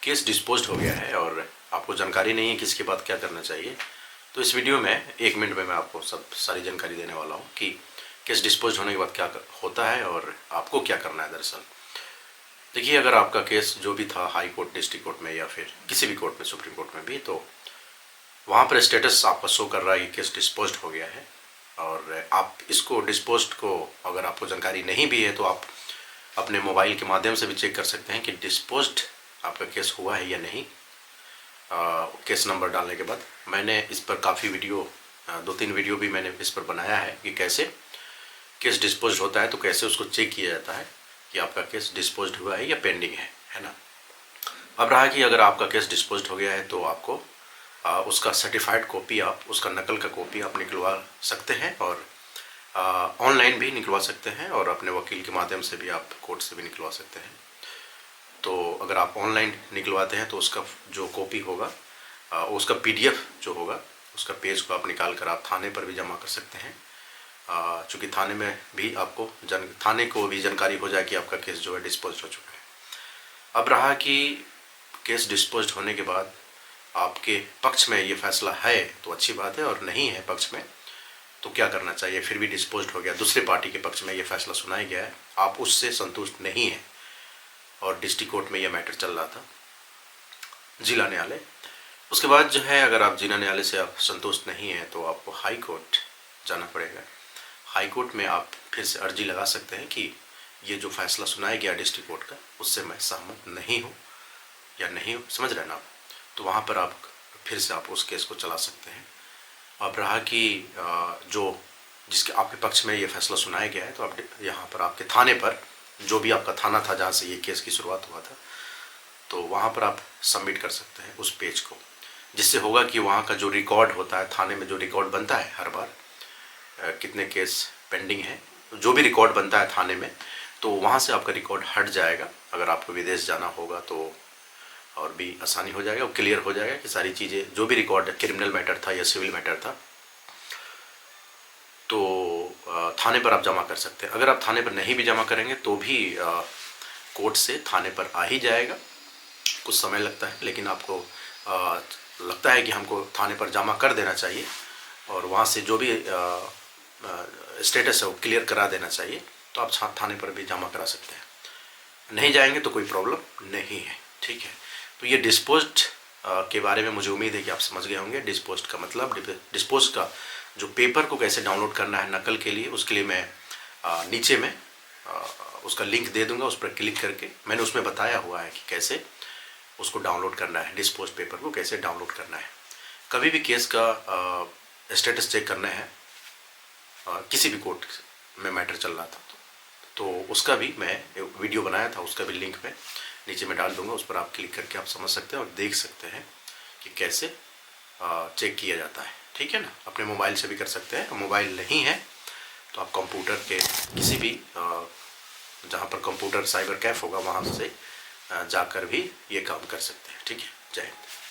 Case disposed हो गया है और आपको जानकारी नहीं है कि इसके बाद क्या करना चाहिए, तो इस वीडियो में 1 मिनट में मैं आपको सब सारी जानकारी देने वाला हूँ कि केस डिस्पोज होने के बाद क्या होता है और आपको क्या करना है। दरअसल देखिए, अगर आपका केस जो भी था हाई कोर्ट, डिस्ट्रिक्ट कोर्ट में या फिर किसी भी कोर्ट में, सुप्रीम कोर्ट में भी, तो वहाँ पर स्टेटस आपका शो कर रहा है कि केस डिस्पोज्ड हो गया है। और आप इसको डिस्पोज्ड को अगर आपको जानकारी नहीं भी है तो आप अपने मोबाइल के माध्यम से भी चेक कर सकते हैं कि डिस्पोज्ड आपका केस हुआ है या नहीं। केस नंबर डालने के बाद मैंने इस पर काफ़ी वीडियो, 2-3 वीडियो भी मैंने इस पर बनाया है कि कैसे केस डिस्पोज्ड होता है, तो कैसे उसको चेक किया जाता है कि आपका केस डिस्पोज्ड हुआ है या पेंडिंग है ना। अब रहा कि अगर आपका केस डिस्पोज्ड हो गया है तो आपको उसका सर्टिफाइड कॉपी, आप उसका नकल का कॉपी आप निकलवा सकते हैं और ऑनलाइन भी निकलवा सकते हैं और अपने वकील के माध्यम से भी आप कोर्ट से भी निकलवा सकते हैं। तो अगर आप ऑनलाइन निकलवाते हैं तो उसका जो कॉपी होगा, उसका PDF जो होगा, उसका पेज को आप निकाल कर आप थाने पर भी जमा कर सकते हैं। चूँकि थाने में भी आपको थाने को भी जानकारी हो जाए कि आपका केस जो है डिस्पोज हो चुका है। अब रहा कि केस डिस्पोज होने के बाद आपके पक्ष में ये फैसला है तो अच्छी बात है, और नहीं है पक्ष में तो क्या करना चाहिए। फिर भी डिस्पोज्ड हो गया, दूसरे पार्टी के पक्ष में ये फैसला सुनाया गया है, आप उससे संतुष्ट नहीं हैं और डिस्ट्रिक्ट कोर्ट में यह मैटर चल रहा था, जिला न्यायालय। उसके बाद जो है, अगर आप जिला न्यायालय से आप संतुष्ट नहीं हैं तो आपको हाई कोर्ट जाना पड़ेगा। हाई कोर्ट में आप फिर से अर्जी लगा सकते हैं कि ये जो फैसला सुनाया गया डिस्ट्रिक्ट कोर्ट का, उससे मैं सहमत नहीं हूँ या नहीं हूँ, समझ रहे हैं ना आप। तो वहाँ पर आप फिर से आप उस केस को चला सकते हैं। अब रहा कि जो जिसके आपके पक्ष में ये फैसला सुनाया गया है, तो आप यहाँ पर आपके थाने पर, जो भी आपका थाना था जहाँ से ये केस की शुरुआत हुआ था, तो वहाँ पर आप सबमिट कर सकते हैं उस पेज को, जिससे होगा कि वहाँ का जो रिकॉर्ड होता है, थाने में जो रिकॉर्ड बनता है हर बार, कितने केस पेंडिंग है, जो भी रिकॉर्ड बनता है थाने में, तो वहाँ से आपका रिकॉर्ड हट जाएगा। अगर आपको विदेश जाना होगा तो और भी आसानी हो जाएगा, वो क्लियर हो जाएगा कि सारी चीज़ें, जो भी रिकॉर्ड क्रिमिनल मैटर था या सिविल मैटर था, तो थाने पर आप जमा कर सकते हैं। अगर आप थाने पर नहीं भी जमा करेंगे तो भी कोर्ट से थाने पर आ ही जाएगा। कुछ समय लगता है, लेकिन आपको लगता है कि हमको थाने पर जमा कर देना चाहिए और वहाँ से जो भी स्टेटस है वो क्लियर करा देना चाहिए, तो आप थाने पर भी जमा करा सकते हैं। नहीं जाएंगे तो कोई प्रॉब्लम नहीं है, ठीक है। तो ये डिस्पोज्ड के बारे में मुझे उम्मीद है कि आप समझ गए होंगे। डिस्पोज्ड का मतलब, डिस्पोज्ड का जो पेपर को कैसे डाउनलोड करना है नकल के लिए, उसके लिए मैं नीचे में उसका लिंक दे दूंगा। उस पर क्लिक करके मैंने उसमें बताया हुआ है कि कैसे उसको डाउनलोड करना है, डिस्पोज्ड पेपर को कैसे डाउनलोड करना है। कभी भी केस का स्टेटस चेक करना है, किसी भी कोर्ट में मैटर चल रहा था तो उसका भी मैं वीडियो बनाया था, उसका भी लिंक मैं नीचे में डाल दूंगा। उस पर आप क्लिक करके आप समझ सकते हैं और देख सकते हैं कि कैसे चेक किया जाता है, ठीक है ना। अपने मोबाइल से भी कर सकते हैं। मोबाइल नहीं है तो आप कंप्यूटर के किसी भी जहाँ पर कंप्यूटर साइबर कैफ़े होगा वहाँ से जाकर भी ये काम कर सकते हैं, ठीक है। जय हिंद।